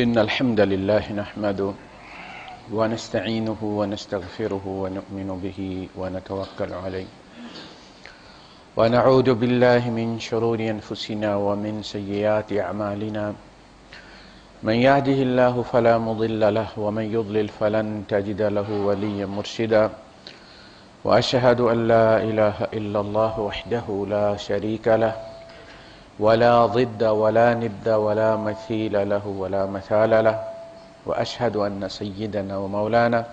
إن الحمد لله نحمده ونستعينه ونستغفره ونؤمن به ونتوكل عليه ونعوذ بالله من شرور أنفسنا ومن سيئات أعمالنا من يهده الله فلا مضل له ومن يضلل فلن تجد له وليا مرشدا وأشهد أن لا إله إلا الله وحده لا شريك له ولا ضد ولا ند ولا مثيل له ولا مثال له وأشهد أن سيدنا ومولانا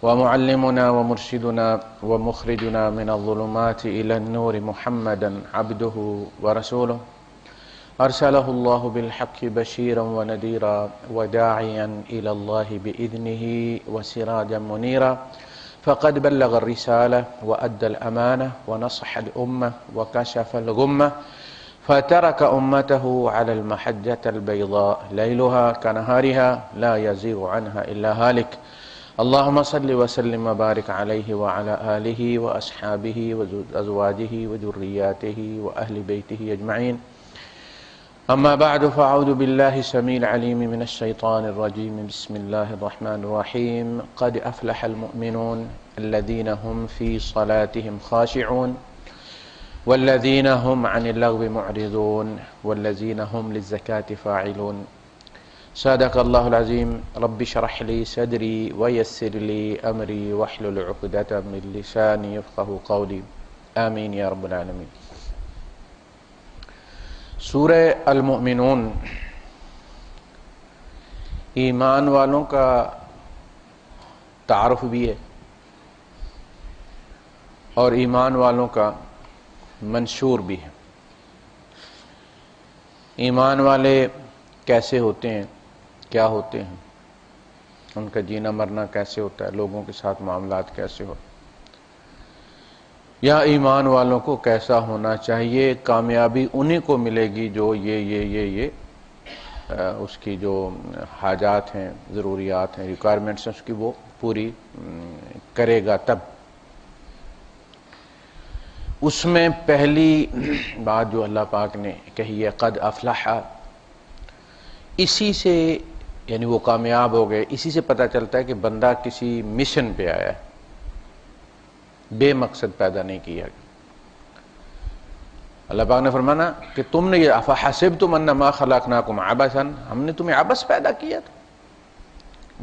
ومعلمنا ومرشدنا ومخرجنا من الظلمات إلى النور محمدا عبده ورسوله أرسله الله بالحق بشيرا ونذيرا وداعيا إلى الله بإذنه وسراجا منيرا فقد بلغ الرسالة وأدى الأمانة ونصح الأمة وكشف الغمة فترك أمته على المحجة البيضاء ليلها كنهارها لا يزيغ عنها إلا هالك اللهم صل وسلم وبارك عليه وعلى آله وأصحابه وأزواجه وذرياته وأهل بيته أجمعين أما بعد فأعوذ بالله السميع العليم من الشيطان الرجيم بسم الله الرحمن الرحيم قد أفلح المؤمنون الذين هم في صلاتهم خاشعون والذين هم عن اللغو معرضون والذين هم للزكاة فاعلون صدق الله العظيم رب اشرح لي صدري ويسر لي أمري واحلل عقدة من لساني يفقهوا قولي آمين يا رب العالمين۔ سورہ المؤمنون ایمان والوں کا تعارف بھی ہے اور ایمان والوں کا منشور بھی ہے۔ ایمان والے کیسے ہوتے ہیں، کیا ہوتے ہیں، ان کا جینا مرنا کیسے ہوتا ہے، لوگوں کے ساتھ معاملات کیسے ہوتے ہیں، یا ایمان والوں کو کیسا ہونا چاہیے۔ کامیابی انہیں کو ملے گی جو یہ اس کی جو حاجات ہیں، ضروریات ہیں، ریکوائرمنٹس ہیں، اس کی وہ پوری کرے گا۔ تب اس میں پہلی بات جو اللہ پاک نے کہی ہے قد افلح، اسی سے یعنی وہ کامیاب ہو گئے، اسی سے پتہ چلتا ہے کہ بندہ کسی مشن پہ آیا ہے، بے مقصد پیدا نہیں کیا گیا۔ اللہ پاک نے فرمانا کہ تم نے یہ افحسبتم انما خلقناکم عبثا، ہم نے تمہیں عبث پیدا کیا تھا،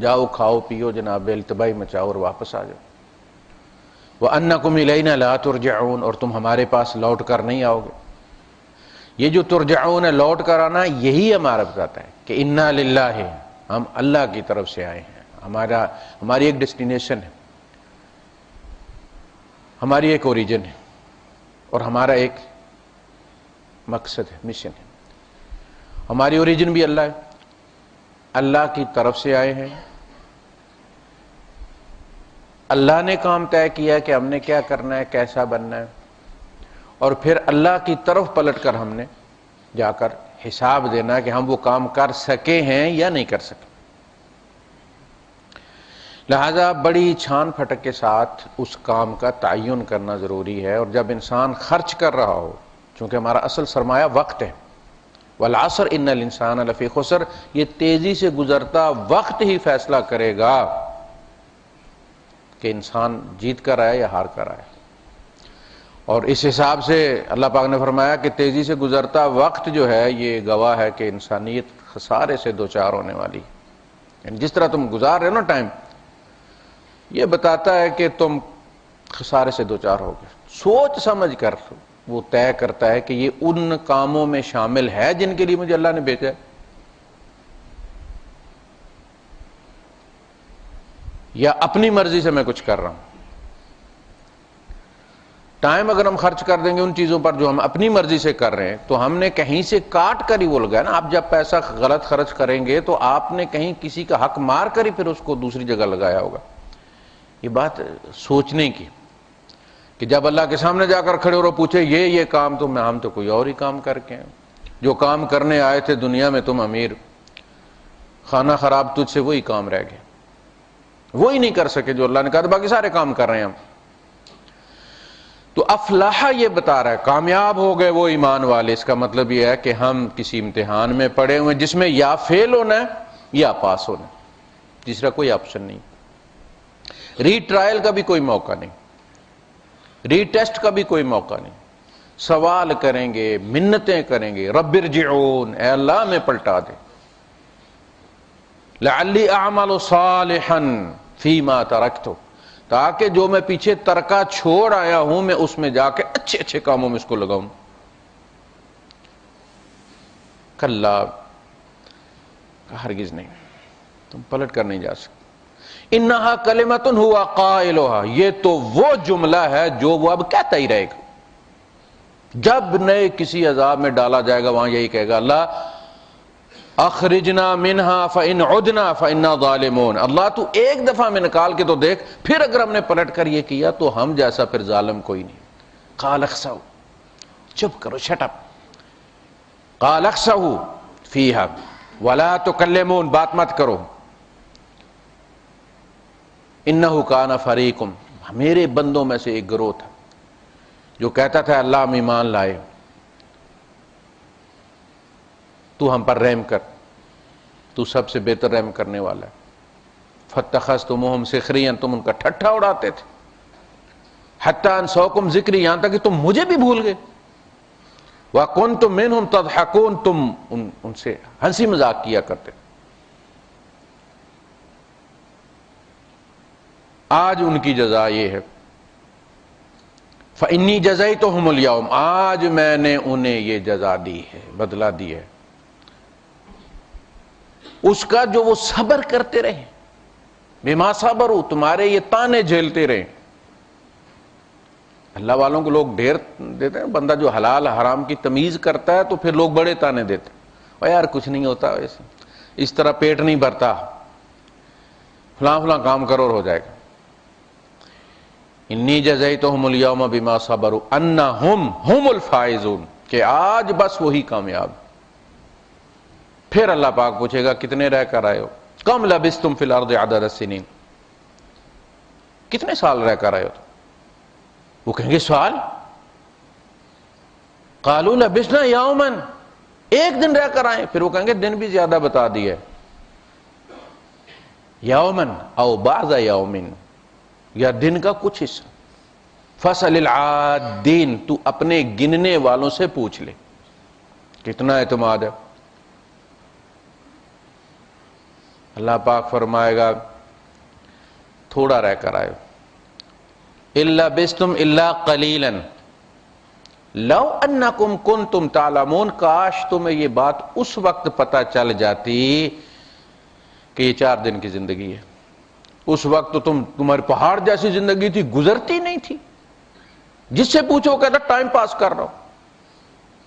جاؤ کھاؤ پیو جناب التبائی مچاؤ اور واپس آ جاؤ۔ وَأَنَّكُمْ إِلَيْنَا لَا تُرْجَعُونَ، اور تم ہمارے پاس لوٹ کر نہیں آؤ گے۔ یہ جو ترجعون ہے، لوٹ کر آنا، یہی ہمارا بتاتا ہے کہ اِنَّا لِلَّهِ، ہم اللہ کی طرف سے آئے ہیں، ہماری ایک ڈیسٹینیشن ہے، ہماری ایک اوریجن ہے اور ہمارا ایک مقصد ہے، مشن ہے۔ ہماری اوریجن بھی اللہ ہے، اللہ کی طرف سے آئے ہیں، اللہ نے کام طے کیا ہے کہ ہم نے کیا کرنا ہے، کیسا بننا ہے، اور پھر اللہ کی طرف پلٹ کر ہم نے جا کر حساب دینا ہے کہ ہم وہ کام کر سکے ہیں یا نہیں کر سکے۔ لہذا بڑی چھان پھٹک کے ساتھ اس کام کا تعین کرنا ضروری ہے، اور جب انسان خرچ کر رہا ہو، چونکہ ہمارا اصل سرمایہ وقت ہے، والعصر ان الانسان لفی خسر، یہ تیزی سے گزرتا وقت ہی فیصلہ کرے گا کہ انسان جیت کر آیا یا ہار کر آیا۔ اور اس حساب سے اللہ پاک نے فرمایا کہ تیزی سے گزرتا وقت جو ہے یہ گواہ ہے کہ انسانیت خسارے سے دوچار ہونے والی، یعنی جس طرح تم گزار رہے ہو نا ٹائم، یہ بتاتا ہے کہ تم خسارے سے دوچار ہو گئے۔ سوچ سمجھ کر وہ طے کرتا ہے کہ یہ ان کاموں میں شامل ہے جن کے لیے مجھے اللہ نے بھیجا ہے، یا اپنی مرضی سے میں کچھ کر رہا ہوں۔ ٹائم اگر ہم خرچ کر دیں گے ان چیزوں پر جو ہم اپنی مرضی سے کر رہے ہیں تو ہم نے کہیں سے کاٹ کر ہی وہ لگایا نا۔ آپ جب پیسہ غلط خرچ کریں گے تو آپ نے کہیں کسی کا حق مار کر ہی پھر اس کو دوسری جگہ لگایا ہوگا۔ یہ بات سوچنے کی کہ جب اللہ کے سامنے جا کر کھڑے اور پوچھے یہ کام تو ہم تو کوئی اور ہی کام کر کے ہیں، جو کام کرنے آئے تھے دنیا میں تم امیر، خانہ خراب تجھ سے وہی کام رہ گئے، وہی نہیں کر سکے جو اللہ نے کہا، تو باقی سارے کام کر رہے ہیں ہم۔ تو افلاح یہ بتا رہا ہے کامیاب ہو گئے وہ ایمان والے، اس کا مطلب یہ ہے کہ ہم کسی امتحان میں پڑے ہوئے جس میں یا فیل ہونا ہے یا پاس ہونا، تیسرا کوئی آپشن نہیں۔ ری ٹرائل کا بھی کوئی موقع نہیں، ری ٹیسٹ کا بھی کوئی موقع نہیں۔ سوال کریں گے، منتیں کریں گے، رب ارجعون، اے اللہ میں پلٹا دے، لعلی اعمل صالحا فیما ترکت، تاکہ جو میں پیچھے ترکہ چھوڑ آیا ہوں میں اس میں جا کے اچھے اچھے کاموں میں اس کو لگاؤں۔ کلا، ہرگز نہیں، تم پلٹ کر نہیں جا سکتے۔ انہا کلمۃ ہوا قائلھا، یہ تو وہ جملہ ہے جو وہ اب کہتا ہی رہے گا، جب نئے کسی عذاب میں ڈالا جائے گا وہاں یہی کہے گا، اللہ اخرجنا منہا فإن عدنا فإنا ظالمون، اللہ تو ایک دفعہ میں نکال کے تو دیکھ، پھر اگر ہم نے پلٹ کر یہ کیا تو ہم جیسا پھر ظالم کوئی نہیں۔ قال اخسؤ، چپ کرو، شٹ اپ، قال اخسؤ فیہا ولا تکلمون، بات مت کرو، انہ کان فریق، میرے بندوں میں سے ایک گروہ تھا جو کہتا تھا اللہ ہم ایمان لائے، تو ہم پر رحم کر، تو سب سے بہتر رحم کرنے والا ہے۔ فاتخذتموہم سخریا، تم ان کا ٹھٹھا اڑاتے تھے، حتی انسوکم ذکری، یہاں تک کہ تم مجھے بھی بھول گئے، وکنتم منہم تضحکون، تم ان سے ہنسی مذاق کیا کرتے۔ آج ان کی جزا یہ ہے، فإنی جزیتہم اليوم، آج میں نے انہیں یہ جزا دی ہے، بدلہ دی ہے، اس کا جو وہ صبر کرتے رہے، بما صبروا، تمہارے یہ تانے جھیلتے رہے۔ اللہ والوں کو لوگ ڈھیر دیتے ہیں، بندہ جو حلال حرام کی تمیز کرتا ہے تو پھر لوگ بڑے تانے دیتے ہیں، اور یار کچھ نہیں ہوتا ویسے، اس طرح پیٹ نہیں بھرتا، فلاں فلاں کام کرو اور ہو جائے گا۔ انی جزیتہم اليوم بما صبروا انہم ہم الفائزون، کہ آج بس وہی کامیاب۔ پھر اللہ پاک پوچھے گا کتنے رہ کر آئے ہو، کم لبثتم فی الارض عدد السنین، کتنے سال رہ کر آئے ہو؟ وہ کہیں گے سوال، قالوا لبثنا یوما، ایک دن رہ کر آئے، پھر وہ کہیں گے دن بھی زیادہ بتا دیا ہے، یوما او بعض یوم، یا دن کا کچھ حصہ۔ فصل العادین، تو اپنے گننے والوں سے پوچھ لے کتنا اعتماد ہے۔ اللہ پاک فرمائے گا تھوڑا رہ کر آئے، الا بستم الا قلیلا لو انکم کنتم تعلمون، کاش تمہیں یہ بات اس وقت پتہ چل جاتی کہ یہ 4 دن کی زندگی ہے، اس وقت تو تمہارے پہاڑ جیسی زندگی تھی، گزرتی نہیں تھی۔ جس سے پوچھو کہتا ٹائم پاس کر رہا ہوں،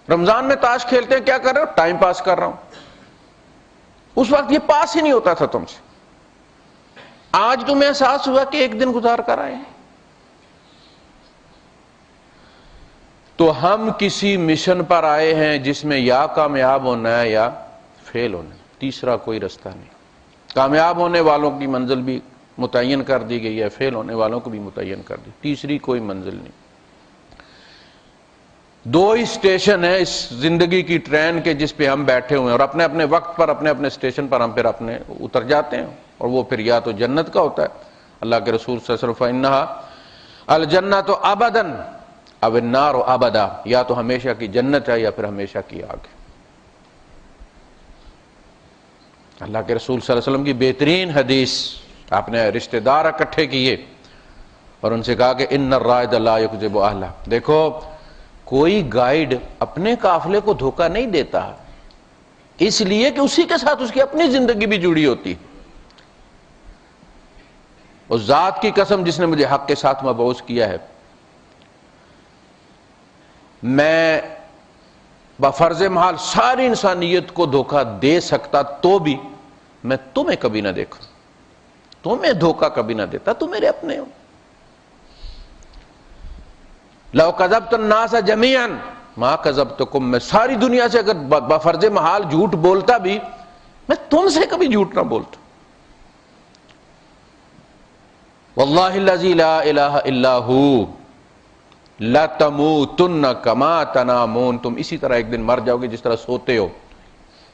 رمضان میں تاش کھیلتے ہیں، کیا کر رہے ہو؟ ٹائم پاس کر رہا ہوں۔ اس وقت یہ پاس ہی نہیں ہوتا تھا تم سے، آج تمہیں احساس ہوا کہ ایک دن گزار کر آئے ہیں۔ تو ہم کسی مشن پر آئے ہیں جس میں یا کامیاب ہونا ہے یا فیل ہونا ہے، تیسرا کوئی رستہ نہیں۔ کامیاب ہونے والوں کی منزل بھی متعین کر دی گئی ہے، فیل ہونے والوں کو بھی متعین کر دی، تیسری کوئی منزل نہیں۔ 2 ہی اسٹیشن ہے اس زندگی کی ٹرین کے جس پہ ہم بیٹھے ہوئے ہیں، اور اپنے اپنے وقت پر اپنے اپنے اسٹیشن پر ہم پھر اپنے اتر جاتے ہیں، اور وہ پھر یا تو جنت کا ہوتا ہے، اللہ کے رسول صلی اللہ علیہ وسلم فإنہا الجنۃ ابدا او النار ابدا، یا تو ہمیشہ کی جنت ہے یا پھر ہمیشہ کی آگ ہے۔ اللہ کے رسول صلی اللہ علیہ وسلم کی بہترین حدیث، آپ نے رشتہ دار اکٹھے کیے اور ان سے کہا کہ ان الرائد لا یکذب اہلہ، دیکھو کوئی گائیڈ اپنے قافلے کو دھوکہ نہیں دیتا، اس لیے کہ اسی کے ساتھ اس کی اپنی زندگی بھی جڑی ہوتی۔ اس ذات کی قسم جس نے مجھے حق کے ساتھ مبعوث کیا ہے، میں بفرض محال ساری انسانیت کو دھوکہ دے سکتا تو بھی میں تمہیں کبھی نہ دیکھوں، تمہیں دھوکہ کبھی نہ دیتا، تم میرے اپنے ہو۔ لو کذبت الناس جميعا ما کذبتکم، میں ساری دنیا سے اگر بفرض محال جھوٹ بولتا بھی میں تم سے کبھی جھوٹ نہ بولتا۔ واللہ الذی لا الہ الا ہو لتموتن کما تنامون، تم اسی طرح ایک دن مر جاؤ گے جس طرح سوتے ہو،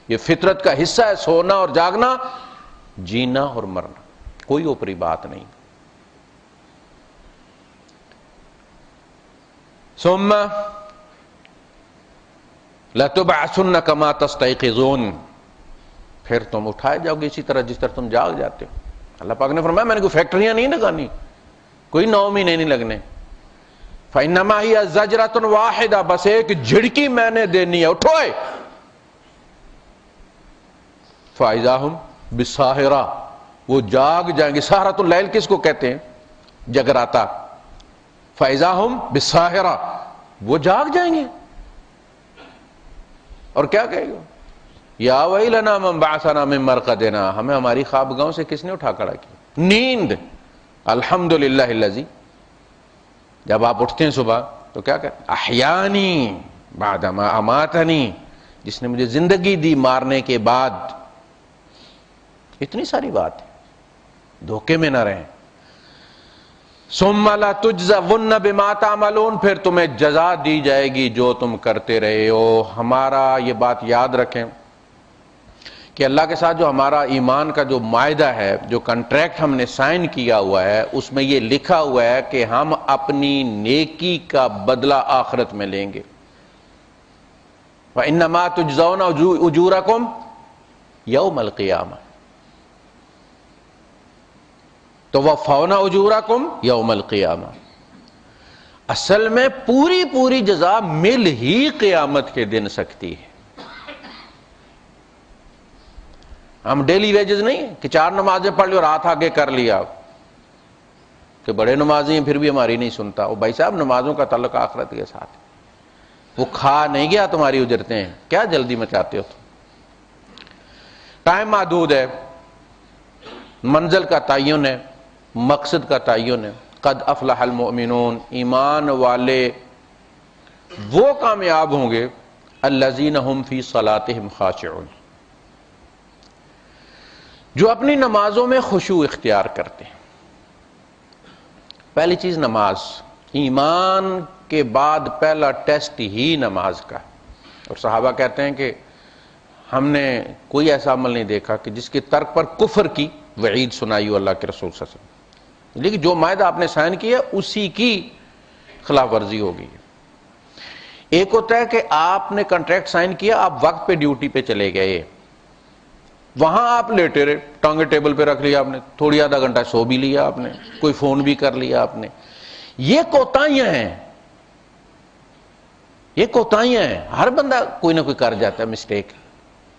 یہ فطرت کا حصہ ہے سونا اور جاگنا، جینا اور مرنا، کوئی اوپری بات نہیں۔ ثم لتبعثن کما تستيقظون، پھر تم اٹھائے جاؤ گے اسی طرح جس طرح تم جاگ جاتے ہو۔ اللہ پاک نے فرمایا میں نے کوئی فیکٹریاں نہیں لگانی، کوئی 9 مہینے نہیں لگنے۔ فإنما هي زجرة واحدة، بس ایک جھڑکی میں نے دینی ہے، اٹھوئے۔ فإذا هم بالساہرة، وہ جاگ جائیں گے۔ سہرۃ اللیل کس کو کہتے ہیں؟ جگراتا۔ فإذا هم بالساہرة، وہ جاگ جائیں گے اور کیا کہے گا؟ یا ویلنا من بعثنا من مرقدنا، ہمیں ہماری خوابگاہوں سے کس نے اٹھا کھڑا کیا؟ نیند۔ الحمدللہ الذی، جب آپ اٹھتے ہیں صبح تو کیا کہتے ہیں؟ احیانی بعد ما اماتنی، جس نے مجھے زندگی دی مارنے کے بعد۔ اتنی ساری بات ہے، دھوکے میں نہ رہیں۔ ثم لتجزون بما تعملون، پھر تمہیں جزا دی جائے گی جو تم کرتے رہے ہو۔ ہمارا یہ بات یاد رکھیں کہ اللہ کے ساتھ جو ہمارا ایمان کا جو معاہدہ ہے، جو کنٹریکٹ ہم نے سائن کیا ہوا ہے، اس میں یہ لکھا ہوا ہے کہ ہم اپنی نیکی کا بدلہ آخرت میں لیں گے۔ وَإِنَّمَا تُجْزَوْنَ أُجُورَكُمْ يَوْمَ الْقِيَامَةِ، توفون اجورکم یوم القیامہ۔ اصل میں پوری جزا مل ہی قیامت کے دن سکتی ہے۔ ہم ڈیلی ویجز نہیں ہیں کہ 4 نمازیں پڑھ لی اور ہاتھ آگے کر لیا کہ بڑے نمازی ہیں پھر بھی ہماری نہیں سنتا۔ وہ بھائی صاحب نمازوں کا تعلق آخرت کے ساتھ ہے، وہ کھا نہیں گیا تمہاری اجرتیں ہیں، کیا جلدی مچاتے ہو تم؟ ٹائم محدود ہے، منزل کا تعین ہے، مقصد کا تعین ہے۔ قد افلح المؤمنون، ایمان والے وہ کامیاب ہوں گے، الذین هم فی صلاتهم خاشعون، جو اپنی نمازوں میں خشوع اختیار کرتے ہیں۔ پہلی چیز نماز، ایمان کے بعد پہلا ٹیسٹ ہی نماز کا۔ اور صحابہ کہتے ہیں کہ ہم نے کوئی ایسا عمل نہیں دیکھا کہ جس کے ترک پر کفر کی وعید سنائی ہو اللہ کے رسول صلی اللہ علیہ وسلم، لیکن جو معاہدہ آپ نے سائن کیا اسی کی خلاف ورزی ہوگی۔ ایک ہوتا ہے کہ آپ نے کنٹریکٹ سائن کیا، آپ وقت پہ ڈیوٹی پہ چلے گئے، وہاں آپ لیٹے رہے، ٹانگیں ٹیبل پہ رکھ لیا آپ نے، تھوڑی آدھا گھنٹہ سو بھی لیا آپ نے، کوئی فون بھی کر لیا آپ نے۔ یہ کوتاہیاں ہیں، یہ کوتاہیاں ہیں، ہر بندہ کوئی نہ کوئی کر جاتا ہے مسٹیک،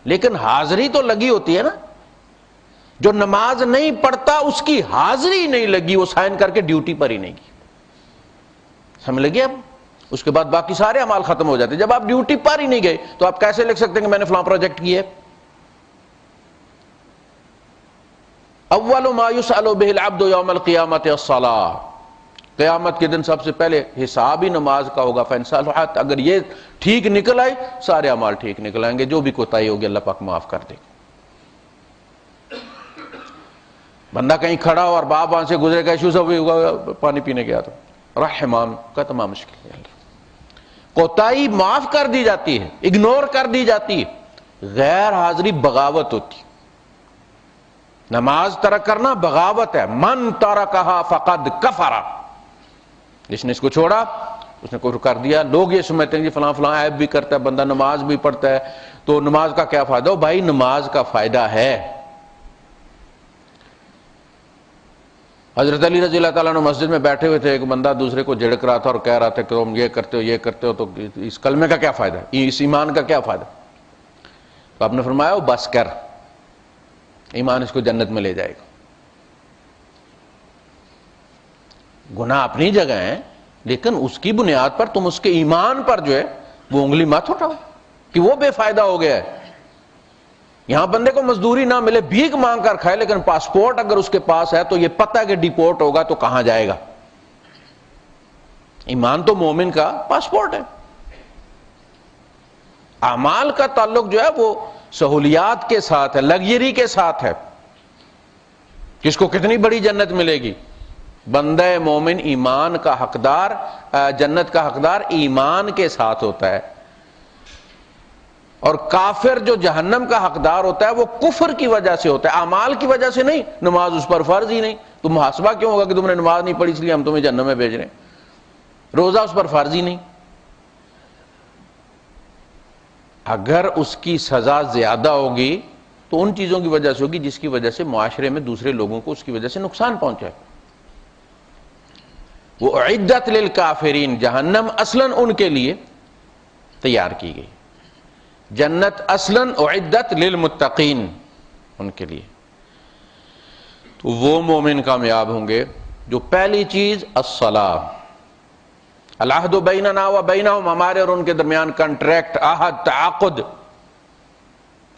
لیکن حاضری تو لگی ہوتی ہے نا۔ جو نماز نہیں پڑھتا اس کی حاضری نہیں لگی، وہ سائن کر کے ڈیوٹی پر ہی نہیں کی، سمجھ لگی؟ اب اس کے بعد باقی سارے اعمال ختم ہو جاتے۔ جب آپ ڈیوٹی پر ہی نہیں گئے تو آپ کیسے لکھ سکتے ہیں کہ میں نے فلاں پروجیکٹ کیا ہے؟ اول ما یسأل بہ العبد یوم القیامۃ الصلاۃ، قیامت کے دن سب سے پہلے حساب ہی نماز کا ہوگا۔ فإن صلحت، اگر یہ ٹھیک نکل آئی سارے اعمال ٹھیک نکل آئیں گے، جو بھی کوتاہی ہوگی اللہ پاک معاف کر دے گا۔ بندہ کہیں کھڑا ہو اور باپ وہاں سے گزرے گا، ایشو سب ہوگا، پانی پینے گیا تو رحمان کا تمام مشکل ہے۔ کوتاہی معاف کر دی جاتی ہے، اگنور کر دی جاتی ہے۔ غیر حاضری بغاوت ہوتی، نماز ترک کرنا بغاوت ہے۔ من ترکھا فقد کفر، جس نے اس کو چھوڑا اس نے کفر کر دیا۔ لوگ یہ سمجھتے ہیں کہ فلاں فلاں عیب بھی کرتا ہے بندہ، نماز بھی پڑھتا ہے تو نماز کا کیا فائدہ ہو؟ بھائی نماز کا فائدہ ہے۔ حضرت علی رضی اللہ تعالیٰ عنہ مسجد میں بیٹھے ہوئے تھے، ایک بندہ دوسرے کو جھڑک رہا تھا اور کہہ رہا تھا کہ تم یہ کرتے ہو تو اس کلمے کا کیا فائدہ ہے، اس ایمان کا کیا فائدہ؟ تو آپ نے فرمایا وہ بس کر، ایمان اس کو جنت میں لے جائے گا۔ گناہ اپنی جگہ ہیں، لیکن اس کی بنیاد پر تم اس کے ایمان پر جو ہے وہ انگلی مت اٹھاؤ کہ وہ بے فائدہ ہو گیا ہے۔ یہاں بندے کو مزدوری نہ ملے، بھیک مانگ کر کھائے، لیکن پاسپورٹ اگر اس کے پاس ہے تو یہ پتہ ہے کہ ڈیپورٹ ہوگا تو کہاں جائے گا۔ ایمان تو مومن کا پاسپورٹ ہے۔ اعمال کا تعلق جو ہے وہ سہولیات کے ساتھ ہے، لگژری کے ساتھ ہے۔ کس کو کتنی بڑی جنت ملے گی؟ بندہ مومن ایمان کا حقدار، جنت کا حقدار ایمان کے ساتھ ہوتا ہے۔ اور کافر جو جہنم کا حقدار ہوتا ہے وہ کفر کی وجہ سے ہوتا ہے، اعمال کی وجہ سے نہیں۔ نماز اس پر فرض ہی نہیں، تو محاسبہ کیوں ہوگا کہ تم نے نماز نہیں پڑھی اس لیے ہم تمہیں جہنم میں بھیج رہے ہیں؟ روزہ اس پر فرض ہی نہیں۔ اگر اس کی سزا زیادہ ہوگی تو ان چیزوں کی وجہ سے ہوگی جس کی وجہ سے معاشرے میں دوسرے لوگوں کو اس کی وجہ سے نقصان پہنچا ہے۔ وہ اعدت للکافرین، جہنم اصلاً ان کے لیے تیار کی گئی، جنت اصلاً اعدت للمتقین، ان کے لیے۔ تو وہ مومن کامیاب ہوں گے جو پہلی چیز الصلاۃ، العہد بیننا و بینہم، ہمارے اور ان کے درمیان کنٹریکٹ، عہد، تعاقد،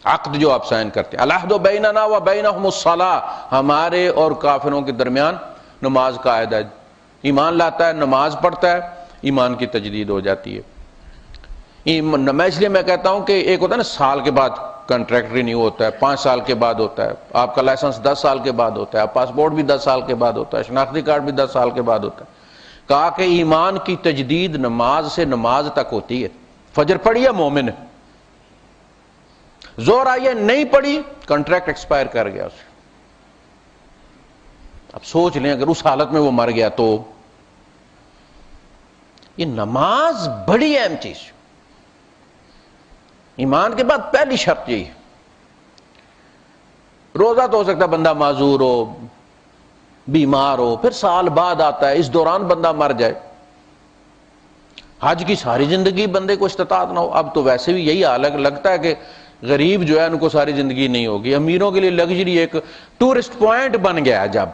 عقد جو آپ سائن کرتے ہیں، العہد بیننا و بینہم الصلاۃ، ہمارے اور کافروں کے درمیان نماز کا عہد ہے۔ ایمان لاتا ہے، نماز پڑھتا ہے، ایمان کی تجدید ہو جاتی ہے۔ میں اس لیے میں کہتا ہوں کہ ایک ہوتا ہے نا سال کے بعد کنٹریکٹ رینیو ہوتا ہے، 5 سال کے بعد ہوتا ہے، آپ کا لائسنس 10 سال کے بعد ہوتا ہے، پاسپورٹ بھی 10 سال کے بعد ہوتا ہے، شناختی کارڈ بھی 10 سال کے بعد ہوتا ہے۔ کہا کہ ایمان کی تجدید نماز سے نماز تک ہوتی ہے۔ فجر پڑھی ہے مومن ہے، زور آئی ہے نہیں پڑھی، کنٹریکٹ ایکسپائر کر گیا اسے۔ اب سوچ لیں اگر اس حالت میں وہ مر گیا تو۔ یہ نماز بڑی اہم چیز، ایمان کے بعد پہلی شرط یہی ہے۔ روزہ تو ہو سکتا ہے بندہ معذور ہو، بیمار ہو، پھر سال بعد آتا ہے، اس دوران بندہ مر جائے۔ حج کی ساری زندگی بندے کو استطاعت نہ ہو، اب تو ویسے بھی یہی حال ہے، لگتا ہے کہ غریب جو ہے ان کو ساری زندگی نہیں ہوگی۔ امیروں کے لیے لگژری ایک ٹورسٹ پوائنٹ بن گیا ہے جب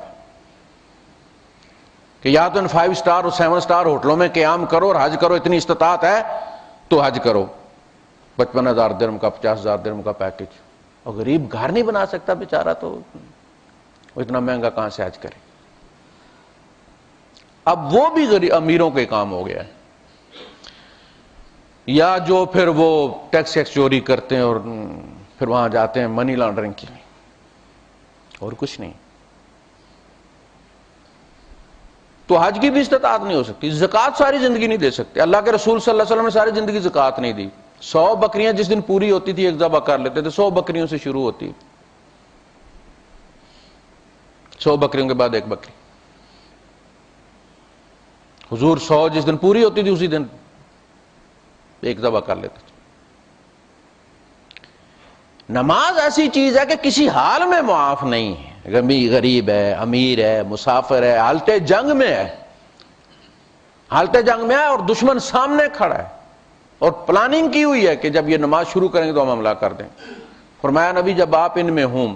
کہ یا تو ان 5 سٹار اور 7 سٹار ہوٹلوں میں قیام کرو اور حج کرو، اتنی استطاعت ہے تو حج کرو، 55,000 درہم کا، 50,000 درہم کا پیکج۔ اور غریب گھر نہیں بنا سکتا بیچارہ، تو وہ اتنا مہنگا کہاں سے حج کرے؟ اب وہ بھی غریب امیروں کے کام ہو گیا ہے۔ یا جو پھر وہ ٹیکس چوری کرتے ہیں اور پھر وہاں جاتے ہیں منی لانڈرنگ کے لیے، اور کچھ نہیں۔ تو حج کی بھی استطاعت نہیں ہو سکتی، زکوٰۃ ساری زندگی نہیں دے سکتے۔ اللہ کے رسول صلی اللہ علیہ وسلم نے ساری زندگی زکوٰۃ نہیں دی۔ 100 بکریاں جس دن پوری ہوتی تھی ایک ذبح کر لیتے تھے، 100 بکریوں سے شروع ہوتی، 100 بکریوں کے بعد ایک بکری۔ حضور 100 جس دن پوری ہوتی تھی اسی دن ایک ذبح کر لیتے تھے۔ نماز ایسی چیز ہے کہ کسی حال میں معاف نہیں ہے، غریب ہے، امیر ہے، مسافر ہے، حالت جنگ میں ہے، حالت جنگ میں ہے اور دشمن سامنے کھڑا ہے اور پلاننگ کی ہوئی ہے کہ جب یہ نماز شروع کریں گے تو ہم حملہ کر دیں۔ فرمایا نبی جب آپ ان میں ہوں،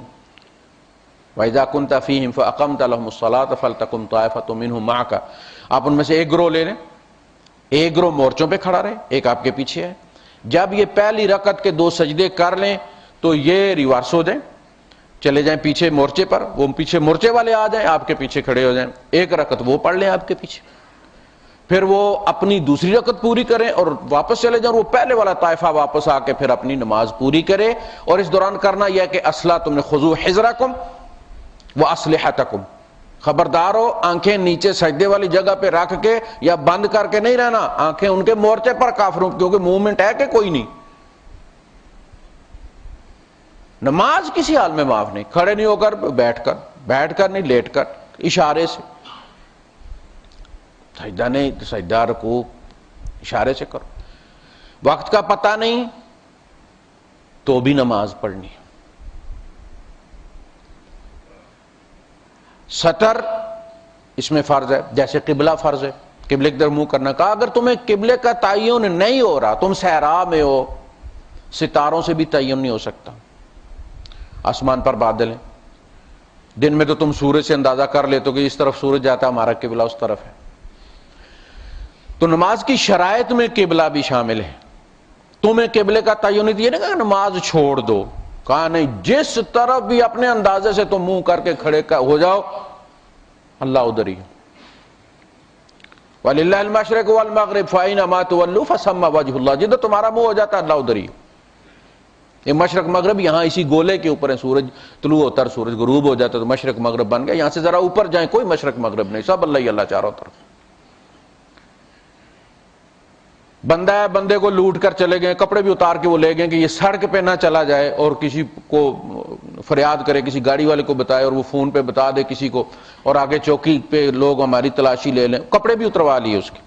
وَإِذَا كُنْتَ فِيهِمْ فَأَقَمْتَ لَهُمُ الصَّلَاةَ فَلْتَقُمْ طَائِفَةٌ مِّنْهُمْ مَعَكَ، آپ ان میں سے ایک گروہ لے لیں، ایک گروہ مورچوں پہ کھڑا رہے، ایک آپ کے پیچھے ہے۔ جب یہ پہلی رکعت کے 2 سجدے کر لیں تو یہ ریورس ہو جائیں، چلے جائیں پیچھے مورچے پر، وہ پیچھے مورچے والے آ جائیں، آپ کے پیچھے کھڑے ہو جائیں، ایک رکعت وہ پڑھ لیں آپ کے پیچھے، پھر وہ اپنی دوسری رکعت پوری کریں اور واپس چلے جائیں، وہ پہلے والا طائفہ واپس آ کے پھر اپنی نماز پوری کرے۔ اور اس دوران کرنا یہ ہے کہ اصلا تم نے خذو حذرکم واسلحتکم، خبردار ہو آنکھیں نیچے سجدے والی جگہ پہ رکھ کے یا بند کر کے نہیں رہنا، آنکھیں ان کے مورچے پر کافروں، کیونکہ موومنٹ ہے کہ کوئی نہیں۔ نماز کسی حال میں معاف نہیں، کھڑے نہیں ہو کر، بیٹھ کر نہیں، لیٹ کر، اشارے سے، سجدہ نہیں، سجدہ رکوع اشارے سے کرو۔ وقت کا پتہ نہیں تو بھی نماز پڑھنی۔ سطر اس میں فرض ہے، جیسے قبلہ فرض ہے، قبلے کی طرف منہ کرنا۔ کہا اگر تمہیں قبلے کا تعین نہیں ہو رہا، تم صحرا میں ہو، ستاروں سے بھی تعین نہیں ہو سکتا، آسمان پر بادل ہیں، دن میں تو تم سورج سے اندازہ کر لیتے ہو کہ اس طرف سورج جاتا ہے، ہمارا قبلہ اس طرف ہے۔ تو نماز کی شرائط میں قبلہ بھی شامل ہے۔ تمہیں قبلے کا تعین نہیں، یہ نہیں کہا نماز چھوڑ دو، کہا نہیں، جس طرف بھی اپنے اندازے سے تم منہ کر کے کھڑے ہو جاؤ، اللہ ادھر ہی۔ وَلِلَّهِ الْمَشْرِقُ وَالْمَغْرِبُ فَأَيْنَمَا تُوَلُّوا فَثَمَّ وَجْهُ اللَّهِ، جدھر تمہارا منہ ہو جاتا ہے اللہ ادھر ہی۔ یہ مشرق مغرب یہاں اسی گولے کے اوپر ہے، سورج طلوع ہوتا ہے، سورج غروب ہو جاتا ہے، تو مشرق مغرب بن گیا۔ یہاں سے ذرا اوپر جائیں کوئی مشرق مغرب نہیں، سب اللہ ہی اللہ چاروں طرف۔ بندہ ہے، بندے کو لوٹ کر چلے گئے، کپڑے بھی اتار کے وہ لے گئے کہ یہ سڑک پہ نہ چلا جائے اور کسی کو فریاد کرے، کسی گاڑی والے کو بتائے اور وہ فون پہ بتا دے کسی کو، اور آگے چوکی پہ لوگ ہماری تلاشی لے لیں. کپڑے بھی اتروا لیے اس کے،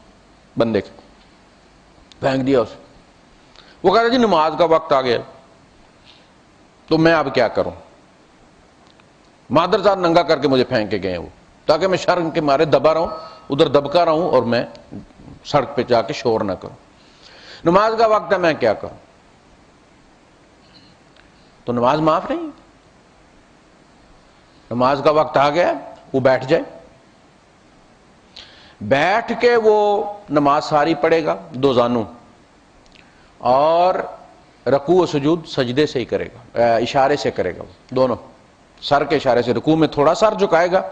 بندے کے پھینک دیا اسے. وہ کہتا جی نماز کا وقت آ گیا تو میں اب کیا کروں. مادر صاحب ننگا کر کے مجھے پھینک کے گئے وہ، تاکہ میں شرم کے مارے دبا رہوں، ادھر دبکا رہوں اور میں سڑک پہ جا کے شور نہ کروں. نماز کا وقت ہے، میں کیا کروں. تو نماز معاف نہیں. نماز کا وقت آ گیا، وہ بیٹھ جائے، بیٹھ کے وہ نماز ساری پڑھے گا دو زانوں، اور رکوع و سجود سجدے سے ہی کرے گا، اشارے سے کرے گا، دونوں سر کے اشارے سے. رکوع میں تھوڑا سر جھکائے گا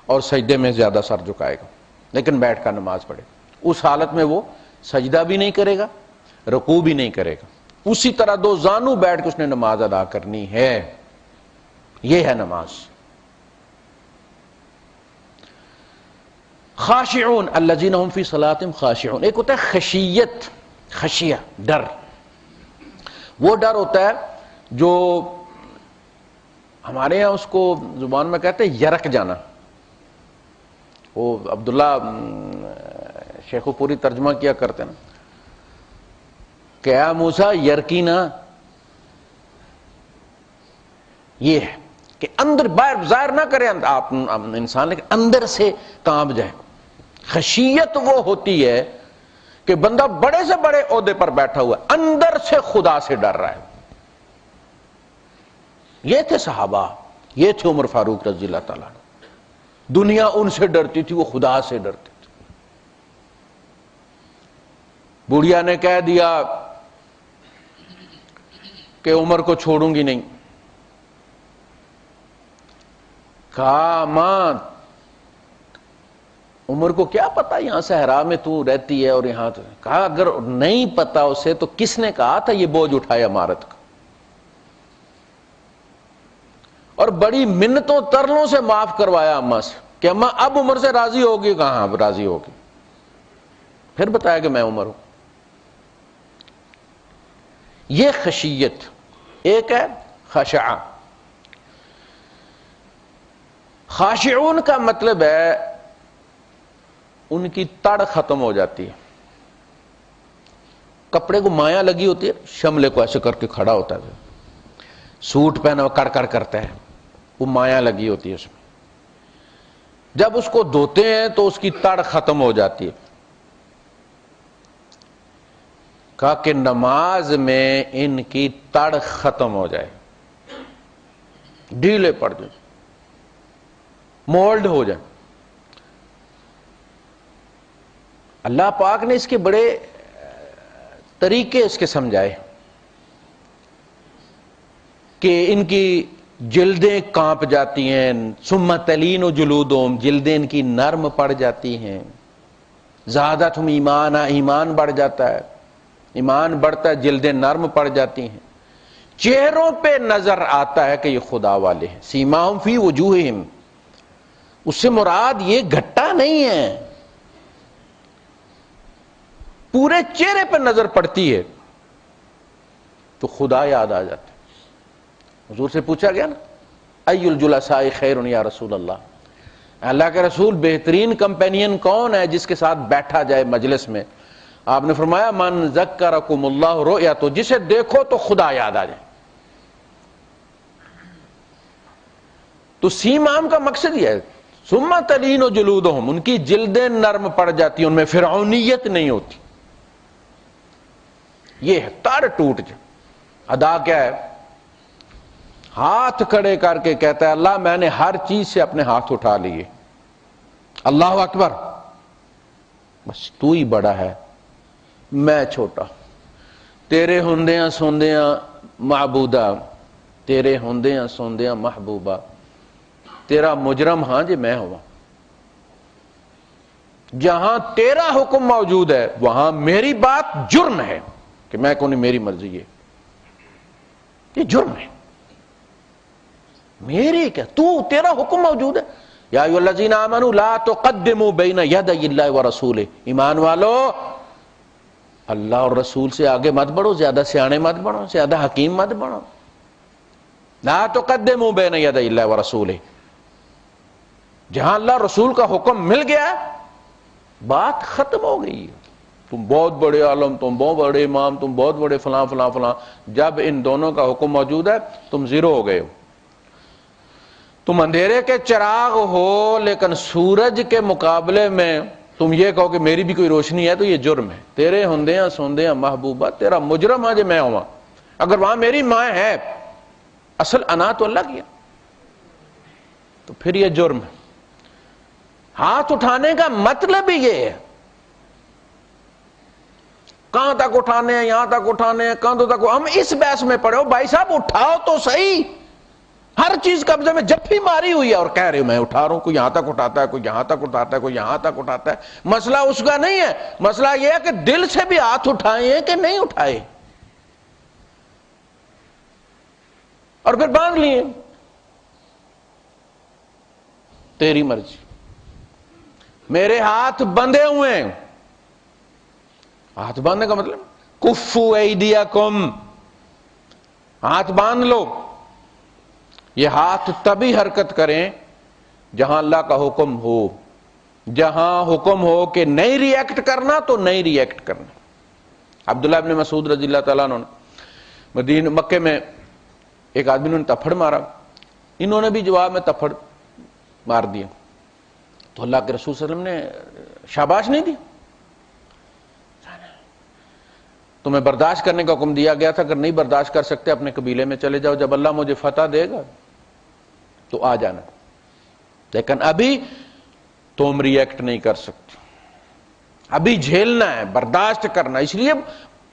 اور سجدے میں زیادہ سر جھکائے گا، لیکن بیٹھ کر نماز پڑھے گا. اس حالت میں وہ سجدہ بھی نہیں کرے گا، رکوع بھی نہیں کرے گا. اسی طرح دو زانوں بیٹھ کے اس نے نماز ادا کرنی ہے. یہ ہے نماز. خاشعون الذین هم فی صلاتہم خاشعون. ایک ہوتا ہے خشیت، خشیہ، ڈر. وہ ڈر ہوتا ہے جو ہمارے یہاں اس کو زبان میں کہتے ہیں یرک جانا. وہ عبداللہ شیخ پوری ترجمہ کیا کرتے نا کہ اے موسیٰ یرکینا. یہ ہے کہ اندر، باہر ظاہر نہ کرے آپ انسان، لیکن اندر سے کانپ جائے. خشیت وہ ہوتی ہے کہ بندہ بڑے سے بڑے عہدے پر بیٹھا ہوا ہے، اندر سے خدا سے ڈر رہا ہے. یہ تھے صحابہ، یہ تھے عمر فاروق رضی اللہ تعالیٰ عنہ. دنیا ان سے ڈرتی تھی، وہ خدا سے ڈرتے تھے. بڑھیا نے کہہ دیا کہ عمر کو چھوڑوں گی نہیں. کہا ماں عمر کو کیا پتا یہاں صحرا میں تو رہتی ہے اور یہاں تو. کہا اگر نہیں پتا اسے تو کس نے کہا تھا یہ بوجھ اٹھائے امارت کا. اور بڑی منتوں ترلوں سے معاف کروایا اماں سے کہ اماں اب عمر سے راضی ہوگی. کہاں اب راضی ہوگی. پھر بتایا کہ میں عمر ہوں. یہ خشیت. ایک ہے خشع. خاشعون کا مطلب ہے ان کی تڑ ختم ہو جاتی ہے. کپڑے کو مایا لگی ہوتی ہے، شملے کو ایسے کر کے کھڑا ہوتا ہے، سوٹ پہنا کڑ کڑ کرتا ہے، وہ مایا لگی ہوتی ہے اس میں. جب اس کو دھوتے ہیں تو اس کی تڑ ختم ہو جاتی ہے. کہا کہ نماز میں ان کی تڑ ختم ہو جائے، ڈھیلے پڑ جائیں، مولڈ ہو جائیں. اللہ پاک نے اس کے بڑے طریقے اس کے سمجھائے کہ ان کی جلدیں کانپ جاتی ہیں. ثم تلین جلودہم، جلدیں ان کی نرم پڑ جاتی ہیں. زادتہم ایمانا، ایمان بڑھ جاتا ہے، ایمان بڑھتا ہے، جلدیں نرم پڑ جاتی ہیں. چہروں پہ نظر آتا ہے کہ یہ خدا والے ہیں. سیماہم فی وجوہہم، اس سے مراد یہ گھٹا نہیں ہے، پورے چہرے پہ نظر پڑتی ہے تو خدا یاد آ جاتا ہے. حضور سے پوچھا گیا نا ای الجلساء خیر یا رسول اللہ، اللہ کے رسول بہترین کمپینین کون ہے جس کے ساتھ بیٹھا جائے مجلس میں؟ آپ نے فرمایا من ذکرکم اللہ رؤیا، تو جسے دیکھو تو خدا یاد آ جائے. تو سیمام کا مقصد یہ ہے ثم تلین جلودہم، ان کی جلدیں نرم پڑ جاتی ہیں، ان میں فرعونیت نہیں ہوتی. یہ ہے تار ٹوٹ جائے. ادا کیا ہے؟ ہاتھ کھڑے کر کے کہتا ہے اللہ میں نے ہر چیز سے اپنے ہاتھ اٹھا لیے، اللہ اکبر، بس تو ہی بڑا ہے، میں چھوٹا. تیرے ہوندیاں سوندیاں معبودا، تیرے ہوندیاں سوندیاں محبوبہ، تیرا مجرم ہاں جی میں ہوا. جہاں تیرا حکم موجود ہے وہاں میری بات جرم ہے کہ میں کون، میری مرضی ہے، یہ جرم ہے. میری کیا، تو تیرا حکم موجود ہے. یا ایھا الذین آمنوا لا تقدموا بین یدی اللہ ورسولہ، ایمان والو اللہ اور رسول سے آگے مت بڑھو، زیادہ سیانے مت بڑھو، زیادہ حکیم مت بڑھو. لا تقدموا بین یدی اللہ ورسولہ. جہاں اللہ رسول کا حکم مل گیا بات ختم ہو گئی. تم بہت بڑے عالم، تم بہت بڑے امام، تم بہت بڑے فلاں فلاں فلاں. جب ان دونوں کا حکم موجود ہے تم زیرو ہو گئے ہو. تم اندھیرے کے چراغ ہو لیکن سورج کے مقابلے میں تم یہ کہو کہ میری بھی کوئی روشنی ہے تو یہ جرم ہے. تیرے ہوندیاں سوندیاں محبوبہ تیرا مجرم ہے جو میں ہوں. اگر وہاں میری ماں ہے، اصل انا تو اللہ کیا، تو پھر یہ جرم ہے. ہاتھ اٹھانے کا مطلب ہی یہ ہے. کہاں تک اٹھانے ہیں، یہاں تک اٹھانے ہیں، کاندھوں تک. ہم اس بحث میں پڑے ہو بھائی صاحب اٹھاؤ تو صحیح. ہر چیز قبضے میں جپھی ماری ہوئی ہے اور کہہ رہے ہو میں اٹھا رہا ہوں. کوئی یہاں تک اٹھاتا ہے، کوئی یہاں تک اٹھاتا ہے، کوئی یہاں تک اٹھاتا ہے. مسئلہ اس کا نہیں ہے، مسئلہ یہ ہے کہ دل سے بھی ہاتھ اٹھائے ہیں کہ نہیں اٹھائے، اور پھر باندھ لیے. تیری مرضی. میرے ہاتھ بندھے ہوئے ہیں. ہاتھ باندھنے کا مطلب کفو ایدیکم، ہاتھ باندھ لو. یہ ہاتھ تبھی حرکت کریں جہاں اللہ کا حکم ہو. جہاں حکم ہو کہ نہیں ری ایکٹ کرنا تو نہیں ری ایکٹ کرنا. عبداللہ ابن مسعود رضی اللہ تعالیٰ عنہ مدینہ مکے میں ایک آدمی نے تپھڑ مارا، انہوں نے بھی جواب میں تپھڑ مار دیا. تو اللہ کے رسول صلی اللہ علیہ وسلم نے شاباش نہیں دی. تمہیں برداشت کرنے کا حکم دیا گیا تھا، اگر نہیں برداشت کر سکتے اپنے قبیلے میں چلے جاؤ، جب اللہ مجھے فتح دے گا تو آ جانا. لیکن ابھی تم ری ایکٹ نہیں کر سکتے، ابھی جھیلنا ہے، برداشت کرنا. اس لیے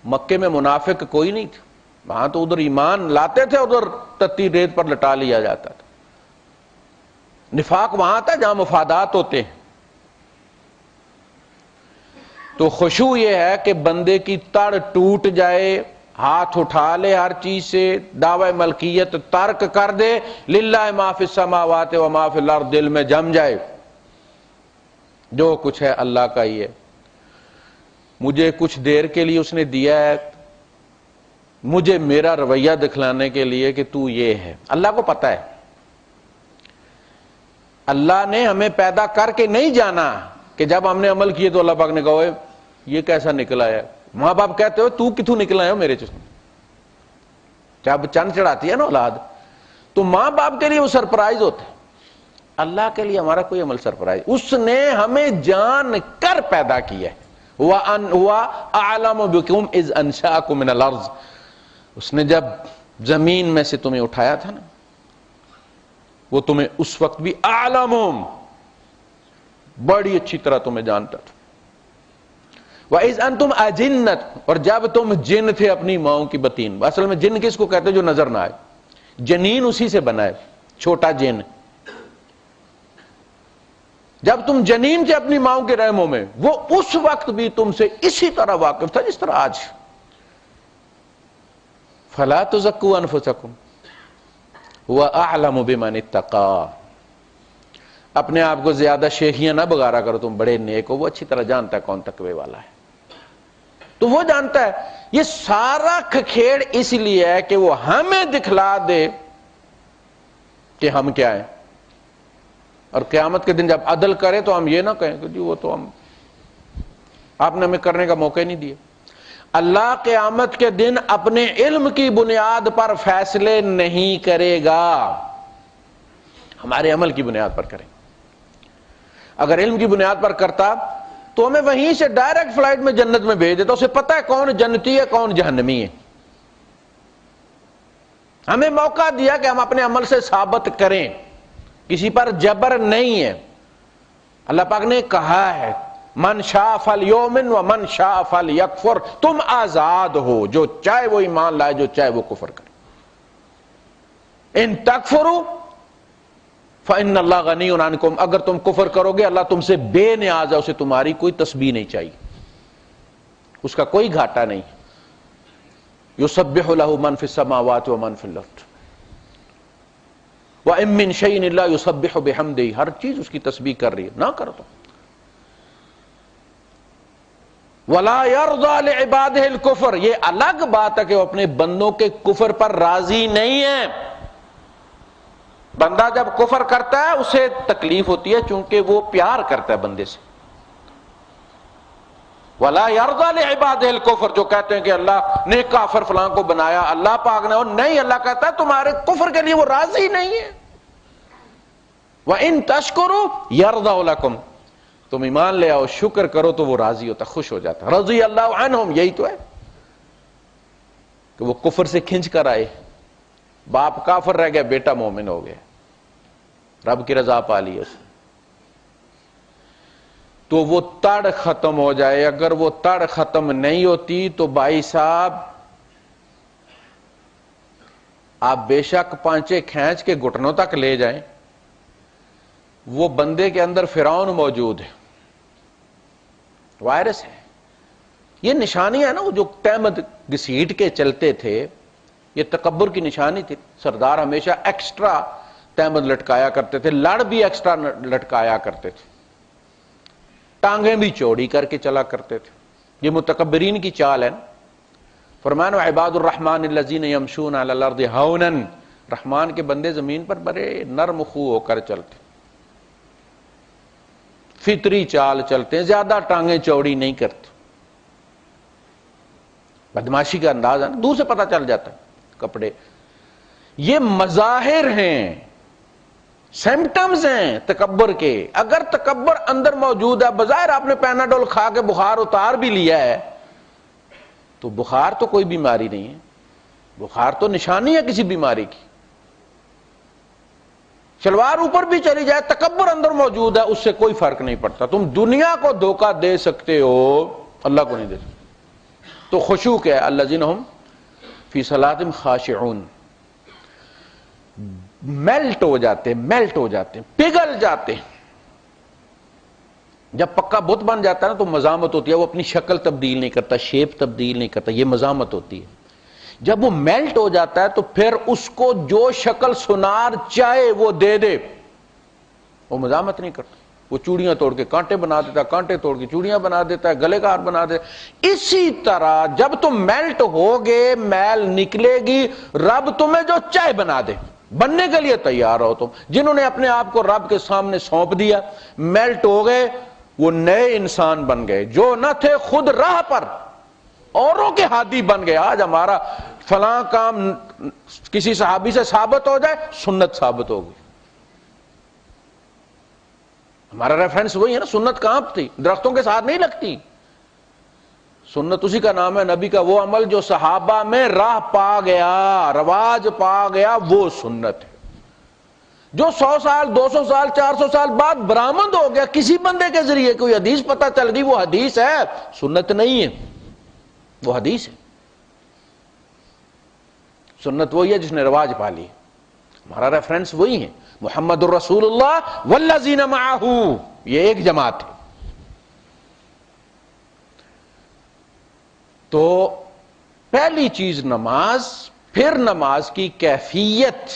مکے میں منافق کوئی نہیں تھا. وہاں تو ادھر ایمان لاتے تھے، ادھر تتی ریت پر لٹا لیا جاتا تھا. نفاق وہاں تھا جہاں مفادات ہوتے ہیں. تو خشوع یہ ہے کہ بندے کی تڑ ٹوٹ جائے، ہاتھ اٹھا لے ہر چیز سے، دعوی ملکیت ترک کر دے، للہ ما فی السماوات و ما فی الارض دل میں جم جائے، جو کچھ ہے اللہ کا ہی ہے. مجھے کچھ دیر کے لیے اس نے دیا ہے، مجھے میرا رویہ دکھلانے کے لیے کہ تو یہ ہے. اللہ کو پتہ ہے. اللہ نے ہمیں پیدا کر کے نہیں جانا کہ جب ہم نے عمل کیے تو اللہ پاک نے کہا یہ کیسا نکلا ہے. ماں باپ کہتے ہو تو کتوں نکلا ہے میرے چشم. جب چند چڑھاتی ہے نا اولاد تو ماں باپ کے لیے وہ سرپرائز ہوتے ہیں. اللہ کے لیے ہمارا کوئی عمل سرپرائز. اس نے ہمیں جان کر پیدا کیا ہے. وَأَنْ أَعْلَمُ بِكُمْ إِذْ أَنْشَأَكُمْ مِنَ الْأَرْضِ. اس نے جب زمین میں سے تمہیں اٹھایا تھا نا، وہ تمہیں اس وقت بھی اعلم، بڑی اچھی طرح تمہیں جانتا تھا. وَإِذْ أَنْتُمْ أَجِنَّةٌ، اور جب تم جن تھے اپنی ماؤں کی بطین. اصل میں جن کس کو کہتے جو نظر نہ آئے، جنین اسی سے بنا ہے، چھوٹا جن. جب تم جنین تھے اپنی ماؤں کے رحموں میں، وہ اس وقت بھی تم سے اسی طرح واقف تھا جس طرح آج. فَلَا تُزَكُّوا أَنفُسَكُمْ وَأَعْلَمُ بِمَنِ اتَّقَىٰ. اپنے آپ کو زیادہ شیخیاں نہ بگارا کرو، تم بڑے نیک ہو. وہ اچھی طرح جانتا ہے کون تقوی والا ہے. تو وہ جانتا ہے. یہ سارا کھکھیڑ اس لیے ہے کہ وہ ہمیں دکھلا دے کہ ہم کیا ہیں، اور قیامت کے دن جب عدل کرے تو ہم یہ نہ کہیں کہ جی وہ تو ہم، آپ نے ہمیں کرنے کا موقع نہیں دیا. اللہ قیامت کے دن اپنے علم کی بنیاد پر فیصلے نہیں کرے گا، ہمارے عمل کی بنیاد پر کریں. اگر علم کی بنیاد پر کرتا تو ہمیں وہیں سے ڈائریکٹ فلائٹ میں جنت میں بھیج دیتا. اسے پتہ ہے کون جنتی ہے کون جہنمی ہے. ہمیں موقع دیا کہ ہم اپنے عمل سے ثابت کریں، کسی پر جبر نہیں ہے. اللہ پاک نے کہا ہے من شاء فلیؤمن ومن شاء فلیکفر. تم آزاد ہو، جو چاہے وہ ایمان لائے، جو چاہے وہ کفر کرے. ان تکفروا فإن اللہ غنی عنکم. اگر تم کفر کرو گے اللہ تم سے بے نیاز ہے، اسے تمہاری کوئی تسبیح نہیں چاہیے، اس کا کوئی گھاٹا نہیں. یسبح لہ من فی السماوات ومن فی الارض وَإِن مِّن شَيْءٍ إِلَّا يُسَبِّحُ بِحَمْدِهِ. ہر چیز اس کی تسبیح کر رہی ہے، نہ کرو تو. وَلَا يَرْضَى لِعِبَادِهِ الْكُفْرَ، یہ الگ بات ہے کہ وہ اپنے بندوں کے کفر پر راضی نہیں ہے۔ بندہ جب کفر کرتا ہے اسے تکلیف ہوتی ہے چونکہ وہ پیار کرتا ہے بندے سے۔ وَلَا يَرْضَى لِعِبَادِهِ الْكُفْرَ، جو کہتے ہیں کہ اللہ نے کافر فلاں کو بنایا، اللہ پاک نے، اور نہیں، اللہ کہتا ہے تمہارے کفر کے لیے وہ راضی نہیں ہے۔ وَإِن تَشْكُرُوا يَرْضَى لَكُمْ، تم ایمان لے آؤ، شکر کرو تو وہ راضی ہوتا، خوش ہو جاتا۔ رضی اللہ عنہم، یہی تو ہے کہ وہ کفر سے کھنچ کر آئے، باپ کافر رہ گیا، بیٹا مومن ہو گیا، رب کی رضا پا لی اس نے۔ تو وہ تڑ ختم ہو جائے، اگر وہ تڑ ختم نہیں ہوتی تو بھائی صاحب آپ بے شک پانچے کھینچ کے گھٹنوں تک لے جائیں، وہ بندے کے اندر فرعون موجود ہے، وائرس ہے۔ یہ نشانی ہے نا، وہ جو تہمت گھسیٹ کے چلتے تھے، یہ تکبر کی نشانی تھی۔ سردار ہمیشہ ایکسٹرا تہمت لٹکایا کرتے تھے، لڑ بھی ایکسٹرا لٹکایا کرتے تھے، ٹانگیں بھی چوڑی کر کے چلا کرتے تھے۔ یہ متکبرین کی چال ہے نا۔ فرمایا وعباد الرحمن الذین یمشون علی الارض ہونا، رحمان کے بندے زمین پر بڑے نرم خو ہو کر چلتے، فطری چال چلتے ہیں، زیادہ ٹانگیں چوڑی نہیں کرتے۔ بدماشی کا انداز ہے نا، دور سے پتہ چل جاتا ہے کپڑے۔ یہ مظاہر ہیں، سمپٹمز ہیں تکبر کے۔ اگر تکبر اندر موجود ہے، بظاہر آپ نے پیناڈول کھا کے بخار اتار بھی لیا ہے، تو بخار تو کوئی بیماری نہیں ہے، بخار تو نشانی ہے کسی بیماری کی۔ شلوار اوپر بھی چلی جائے، تکبر اندر موجود ہے، اس سے کوئی فرق نہیں پڑتا۔ تم دنیا کو دھوکہ دے سکتے ہو، اللہ کو نہیں دے سکتے۔ تو خشوع کیا ہے؟ الذین ھم فی صلاتہم خاشعون، میلٹ ہو جاتے، پگھل جاتے۔ جب پکا بت بن جاتا ہے نا تو مزاحمت ہوتی ہے، وہ اپنی شکل تبدیل نہیں کرتا، شیپ تبدیل نہیں کرتا، یہ مزاحمت ہوتی ہے۔ جب وہ میلٹ ہو جاتا ہے تو پھر اس کو جو شکل سنار چاہے وہ دے دے، وہ مزاحمت نہیں کرتا۔ وہ چوڑیاں توڑ کے کانٹے بنا دیتا ہے، کانٹے توڑ کے چوڑیاں بنا دیتا ہے، گلے کا ہار بنا دیتا ہے۔ اسی طرح جب تم میلٹ ہوگے، میل نکلے گی، رب تمہیں جو چاہے بنا دے، بننے کے لیے تیار ہو تم۔ جنہوں نے اپنے آپ کو رب کے سامنے سونپ دیا، میلٹ ہو گئے، وہ نئے انسان بن گئے، جو نہ تھے خود راہ پر اوروں کے ہادی بن گئے۔ آج ہمارا فلاں کام کسی صحابی سے ثابت ہو جائے، سنت ثابت ہوگی۔ ہمارا ریفرنس وہی ہے نا، سنت کہاں تھی؟ درختوں کے ساتھ نہیں لگتی۔ سنت اسی کا نام ہے، نبی کا وہ عمل جو صحابہ میں راہ پا گیا، رواج پا گیا، وہ سنت ہے۔ جو 100 سال 200 سال 400 سال بعد برآمد ہو گیا، کسی بندے کے ذریعے کوئی حدیث پتہ چل گئی، وہ حدیث ہے، سنت نہیں ہے، وہ حدیث ہے۔ سنت وہی ہے جس نے رواج پا لی۔ ہمارا ریفرنس وہی ہے، محمد الرسول اللہ والذین معہ، یہ ایک جماعت ہے۔ تو پہلی چیز نماز، پھر نماز کی کیفیت۔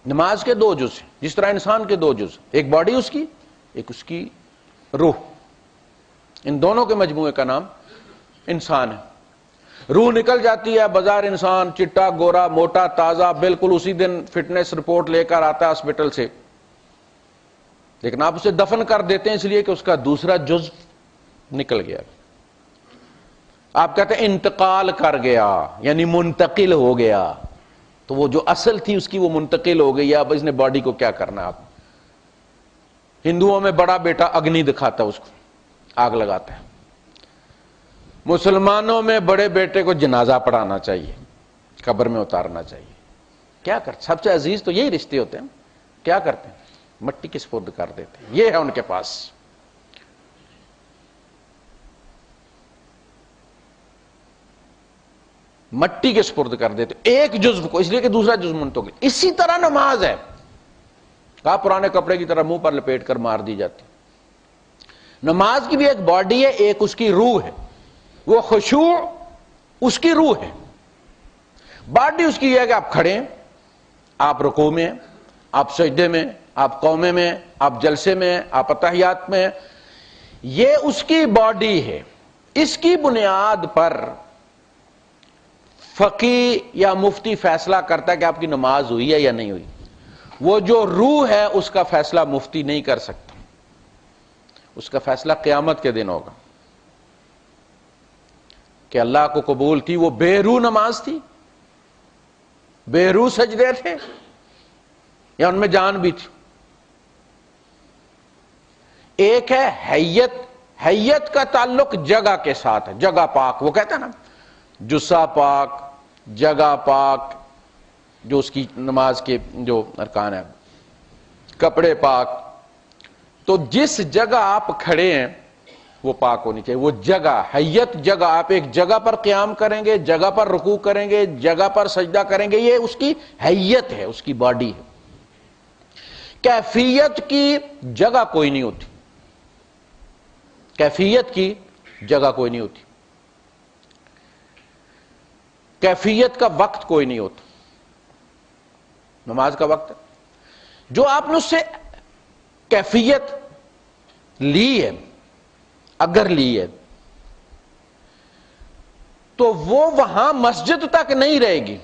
نماز کے دو جز ہیں، جس طرح انسان کے دو جز، ایک باڈی اس کی، ایک اس کی روح۔ ان دونوں کے مجموعے کا نام انسان ہے۔ روح نکل جاتی ہے، بظاہر انسان چٹا گورا موٹا تازہ، بالکل اسی دن فٹنس رپورٹ لے کر آتا ہے ہاسپٹل سے، لیکن آپ اسے دفن کر دیتے ہیں اس لیے کہ اس کا دوسرا جز نکل گیا۔ آپ کہتے ہیں انتقال کر گیا، یعنی منتقل ہو گیا، تو وہ جو اصل تھی اس کی وہ منتقل ہو گئی۔ اب اس نے باڈی کو کیا کرنا ہے؟ آپ ہندوؤں میں بڑا بیٹا اگنی دکھاتا ہے، اس کو آگ لگاتا ہے۔ مسلمانوں میں بڑے بیٹے کو جنازہ پڑھانا چاہیے، قبر میں اتارنا چاہیے۔ کیا کرتے؟ سب سے عزیز تو یہی رشتے ہوتے ہیں۔ کیا کرتے ہیں؟ مٹی کے سپرد کر دیتے ہیں۔ یہ ہے ان کے پاس۔ مٹی کے سپرد کر دیتے ایک جزو کو، اس لیے کہ دوسرا جزو منتقل۔ اسی طرح نماز ہے، کہا پرانے کپڑے کی طرح منہ پر لپیٹ کر مار دی جاتی۔ نماز کی بھی ایک باڈی ہے، ایک اس کی روح ہے۔ وہ خشوع اس کی روح ہے، باڈی اس کی یہ ہے کہ آپ کھڑے ہیں، آپ رکوع میں، آپ سجدے میں، آپ قومے میں، آپ جلسے میں، آپ اتحیات میں۔ یہ اس کی باڈی ہے، اس کی بنیاد پر فقی یا مفتی فیصلہ کرتا ہے کہ آپ کی نماز ہوئی ہے یا نہیں ہوئی. وہ جو روح ہے اس کا فیصلہ مفتی نہیں کر سکتا، اس کا فیصلہ قیامت کے دن ہوگا کہ اللہ کو قبول تھی، وہ بے روح نماز تھی، بے روح سجدے تھے، یا ان میں جان بھی تھی. ایک ہے حیت، حیت کا تعلق جگہ کے ساتھ ہے، جگہ پاک، وہ کہتا ہے نا جسہ پاک، جگہ پاک، جو اس کی نماز کے جو ارکان ہیں، کپڑے پاک. تو جس جگہ آپ کھڑے ہیں وہ پاک ہونی چاہیے، وہ جگہ، حیت جگہ. آپ ایک جگہ پر قیام کریں گے، جگہ پر رکوع کریں گے، جگہ پر سجدہ کریں گے، یہ اس کی حیت ہے، اس کی باڈی ہے. کیفیت کی جگہ کوئی نہیں ہوتی، کیفیت کی جگہ کوئی نہیں ہوتی، کیفیت کا وقت کوئی نہیں ہوتا. نماز کا وقت جو آپ نے اس سے کیفیت لی ہے، اگر لی ہے تو وہ وہاں مسجد تک نہیں رہے گی.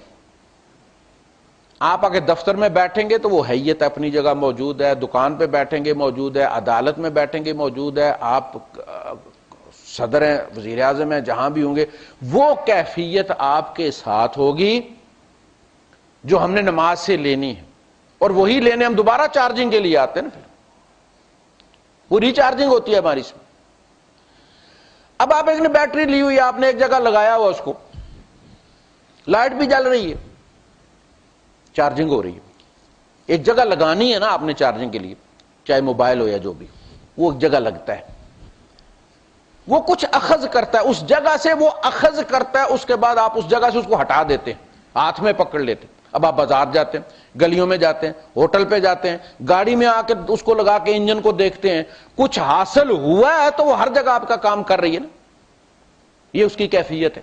آپ اگر دفتر میں بیٹھیں گے تو وہ حیت اپنی جگہ موجود ہے، دکان پہ بیٹھیں گے موجود ہے، عدالت میں بیٹھیں گے موجود ہے، آپ صدر ہیں، وزیر اعظم ہیں، جہاں بھی ہوں گے وہ کیفیت آپ کے ساتھ ہوگی جو ہم نے نماز سے لینی ہے. اور وہی لینے ہم دوبارہ چارجنگ کے لیے آتے ہیں نا، پھر وہ ریچارجنگ ہوتی ہے ہماری اس میں. اب آپ ایک نے بیٹری لی ہوئی، آپ نے ایک جگہ لگایا ہوا، اس کو لائٹ بھی جل رہی ہے، چارجنگ ہو رہی ہے. ایک جگہ لگانی ہے نا آپ نے چارجنگ کے لیے، چاہے موبائل ہو یا جو بھی، وہ ایک جگہ لگتا ہے، وہ کچھ اخذ کرتا ہے اس جگہ سے، وہ اخذ کرتا ہے، اس کے بعد آپ اس جگہ سے اس کو ہٹا دیتے ہیں، ہاتھ میں پکڑ لیتے ہیں. اب آپ بازار جاتے ہیں، گلیوں میں جاتے ہیں، ہوٹل پہ جاتے ہیں، گاڑی میں آ کے اس کو لگا کے انجن کو دیکھتے ہیں، کچھ حاصل ہوا ہے تو وہ ہر جگہ آپ کا کام کر رہی ہے نا، یہ اس کی کیفیت ہے.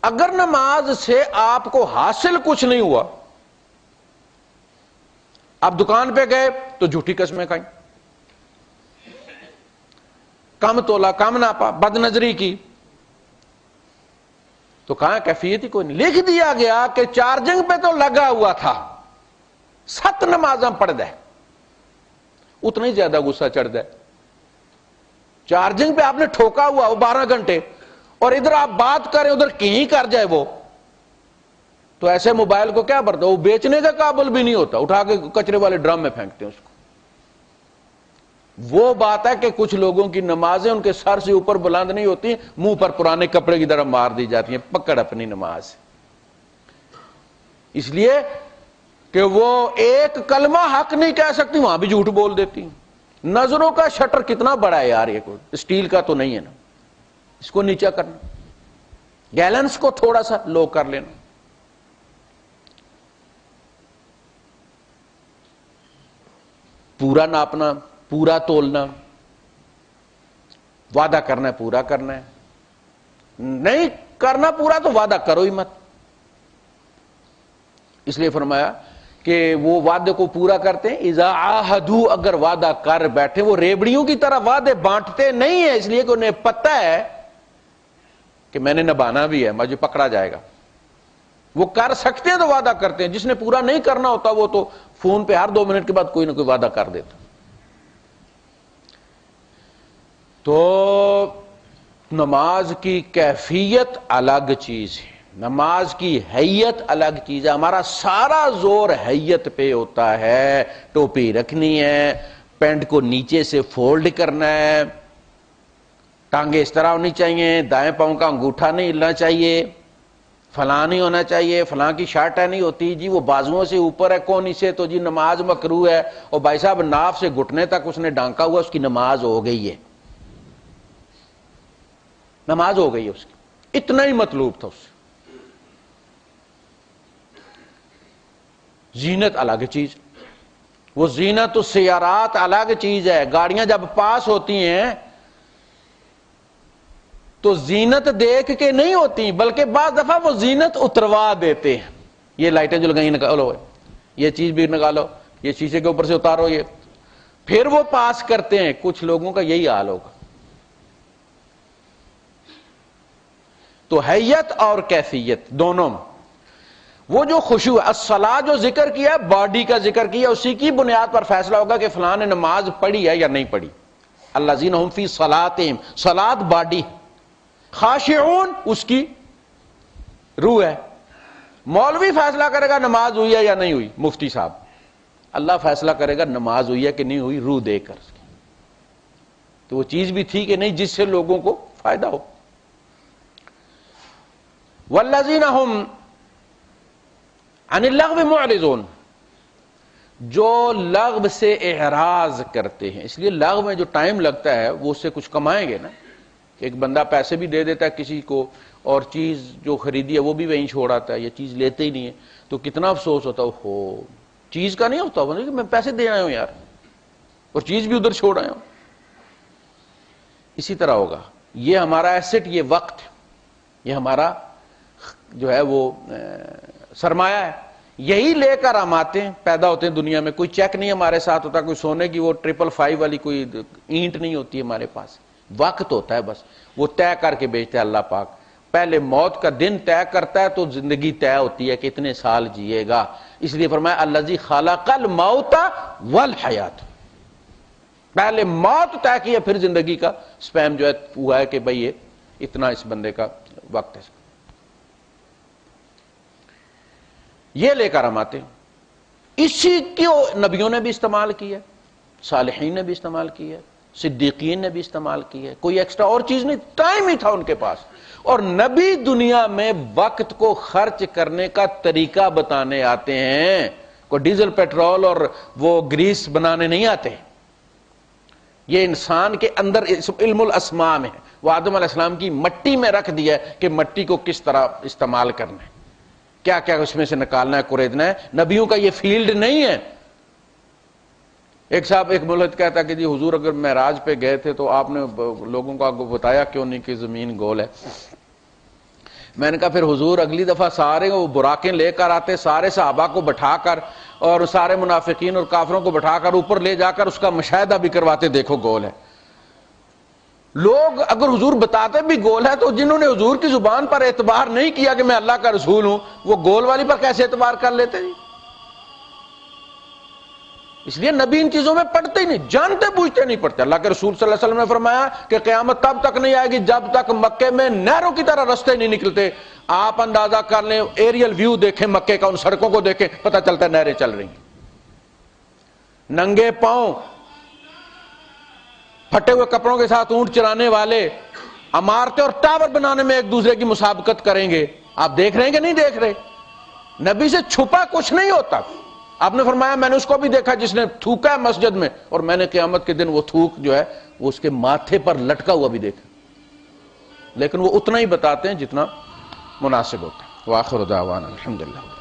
اگر نماز سے آپ کو حاصل کچھ نہیں ہوا، آپ دکان پہ گئے تو جھوٹی قسمیں کھائیں، کم تولا، کم ناپا، بد نظری کی، تو کہاں کیفیت ہی کوئی نہیں. لکھ دیا گیا کہ چارجنگ پہ تو لگا ہوا تھا، 7 نمازاں پڑھ دے، اتنا ہی زیادہ غصہ چڑھ دے. چارجنگ پہ آپ نے ٹھوکا ہوا وہ 12 گھنٹے، اور ادھر آپ بات کریں ادھر کہیں کر جائے وہ، تو ایسے موبائل کو کیا برتا، وہ بیچنے کا قابل بھی نہیں ہوتا، اٹھا کے کچرے والے ڈرم میں پھینکتے ہیں اس کو. وہ بات ہے کہ کچھ لوگوں کی نمازیں ان کے سر سے اوپر بلند نہیں ہوتی، منہ پر پرانے کپڑے کی طرح مار دی جاتی ہیں. پکڑ اپنی نماز، اس لیے کہ وہ ایک کلمہ حق نہیں کہہ سکتی، وہاں بھی جھوٹ بول دیتی ہیں. نظروں کا شٹر کتنا بڑا ہے یار، یہ کوئی اسٹیل کا تو نہیں ہے نا، اس کو نیچا کرنا، گیلنس کو تھوڑا سا لو کر لینا. پورا ناپنا، پورا تولنا، وعدہ کرنا ہے پورا کرنا ہے، نہیں کرنا پورا تو وعدہ کرو ہی مت. اس لیے فرمایا کہ وہ وعدے کو پورا کرتے ہیں. اذا عاہدوا، اگر وعدہ کر بیٹھے، وہ ریبڑیوں کی طرح وعدے بانٹتے نہیں ہیں، اس لیے کہ انہیں پتہ ہے کہ میں نے نبھانا بھی ہے، مجھے پکڑا جائے گا. وہ کر سکتے ہیں تو وعدہ کرتے ہیں، جس نے پورا نہیں کرنا ہوتا وہ تو فون پہ ہر 2 منٹ کے بعد کوئی نہ کوئی وعدہ کر دیتا. تو نماز کی کیفیت الگ چیز ہے، نماز کی حیت الگ چیز ہے. ہمارا سارا زور حیت پہ ہوتا ہے. ٹوپی رکھنی ہے، پینٹ کو نیچے سے فولڈ کرنا ہے، ٹانگیں اس طرح ہونی چاہیے، دائیں پاؤں کا انگوٹھا نہیں ہلنا چاہیے، فلاں نہیں ہونا چاہیے، فلاں کی شرٹ ہے نہیں ہوتی جی، وہ بازوؤں سے اوپر ہے کونی سے تو جی نماز مکروہ ہے. اور بھائی صاحب ناف سے گھٹنے تک اس نے ڈانکا ہوا، اس کی نماز ہو گئی ہے، نماز ہو گئی ہے اس کی. اتنا ہی مطلوب تھا اس سے. زینت الگ چیز، وہ زینت السیارات الگ چیز ہے. گاڑیاں جب پاس ہوتی ہیں تو زینت دیکھ کے نہیں ہوتی، بلکہ بعض دفعہ وہ زینت اتروا دیتے ہیں. یہ لائٹیں جو لگائیں نکالو، یہ چیز بھی نکالو، یہ شیشے کے اوپر سے اتارو، یہ پھر وہ پاس کرتے ہیں. کچھ لوگوں کا یہی حال ہوگا. تو حیت اور کیفیت دونوں میں وہ جو خشوع ہے، الصلاۃ جو ذکر کیا ہے باڈی کا ذکر کیا، اسی کی بنیاد پر فیصلہ ہوگا کہ فلاں نے نماز پڑھی ہے یا نہیں پڑھی. الذین هم فی صلاتہم، صلاۃ باڈی، خاشعون اس کی روح ہے. مولوی فیصلہ کرے گا نماز ہوئی ہے یا نہیں ہوئی، مفتی صاحب. اللہ فیصلہ کرے گا نماز ہوئی ہے کہ نہیں ہوئی روح دے کر. تو وہ چیز بھی تھی کہ نہیں جس سے لوگوں کو فائدہ ہو. والذین هم عن اللغو معرضون، جو لغو سے اعراض کرتے ہیں. اس لیے لغو میں جو ٹائم لگتا ہے وہ اس سے کچھ کمائیں گے نا. ایک بندہ پیسے بھی دے دیتا ہے کسی کو اور چیز جو خریدی ہے وہ بھی وہیں چھوڑ آتا ہے، یہ چیز لیتے ہی نہیں ہے، تو کتنا افسوس ہوتا ہے. ہو چیز کا نہیں ہوتا کہ میں پیسے دے آیا ہوں یار اور چیز بھی ادھر چھوڑ آیا ہوں. اسی طرح ہوگا. یہ ہمارا ایسٹ، یہ وقت، یہ ہمارا جو ہے وہ سرمایہ ہے. یہی لے کر ہم آتے ہیں، پیدا ہوتے ہیں دنیا میں. کوئی چیک نہیں ہمارے ساتھ ہوتا، کوئی سونے کی وہ 555 والی کوئی اینٹ نہیں ہوتی ہمارے پاس. وقت ہوتا ہے بس، وہ طے کر کے بیچتا ہے اللہ پاک. پہلے موت کا دن طے کرتا ہے تو زندگی طے ہوتی ہے کہ اتنے سال جیے گا. اس لیے فرمایا الذی خلق الموت والحیات، پہلے موت طے کی ہے پھر زندگی کا سپیم جو ہے ہوا ہے کہ بھئی یہ اتنا اس بندے کا وقت ہے. یہ لے کر ہم آتے ہیں. اسی کو نبیوں نے بھی استعمال کیا، صالحین نے بھی استعمال کیا، صدیقین نے بھی استعمال کیا. کوئی ایکسٹرا اور چیز نہیں، ٹائم ہی تھا ان کے پاس. اور نبی دنیا میں وقت کو خرچ کرنے کا طریقہ بتانے آتے ہیں. کوئی ڈیزل پیٹرول اور وہ گریس بنانے نہیں آتے. یہ انسان کے اندر علم الاسماء میں ہے. وہ آدم علیہ السلام کی مٹی میں رکھ دیا ہے کہ مٹی کو کس طرح استعمال کرنا ہے، کیا کیا اس میں سے نکالنا ہے، کوریدنا ہے. نبیوں کا یہ فیلڈ نہیں ہے. ایک صاحب ایک ملحد کہتا کہ جی حضور اگر معراج پہ گئے تھے تو آپ نے لوگوں کو بتایا کیوں نہیں کہ زمین گول ہے. میں نے کہا پھر حضور اگلی دفعہ سارے وہ براقیں لے کر آتے، سارے صحابہ کو بٹھا کر اور سارے منافقین اور کافروں کو بٹھا کر اوپر لے جا کر اس کا مشاہدہ بھی کرواتے، دیکھو گول ہے. لوگ اگر حضور بتاتے بھی گول ہے تو جنہوں نے حضور کی زبان پر اعتبار نہیں کیا کہ میں اللہ کا رسول ہوں، وہ گول والی پر کیسے اعتبار کر لیتے جی؟ اس لیے نبی ان چیزوں میں پڑھتے ہی نہیں، جانتے بوجھتے نہیں پڑھتے. اللہ کے رسول صلی اللہ علیہ وسلم نے فرمایا کہ قیامت تب تک نہیں آئے گی جب تک مکے میں نہروں کی طرح رستے نہیں نکلتے. آپ اندازہ کر لیں، ایریل ویو دیکھیں مکے کا، ان سڑکوں کو دیکھیں، پتہ چلتا ہے نہریں چل رہی ہیں. ننگے پاؤں پھٹے ہوئے کپڑوں کے ساتھ اونٹ چرانے والے عمارتیں اور ٹاور بنانے میں ایک دوسرے کی مسابقت کریں گے. آپ دیکھ رہے ہیں کہ نہیں دیکھ رہے؟ نبی سے چھپا کچھ نہیں ہوتا. آپ نے فرمایا میں نے اس کو بھی دیکھا جس نے تھوکا ہے مسجد میں، اور میں نے قیامت کے دن وہ تھوک جو ہے وہ اس کے ماتھے پر لٹکا ہوا بھی دیکھا. لیکن وہ اتنا ہی بتاتے ہیں جتنا مناسب ہوتا ہے. وآخر دعوانا الحمدللہ.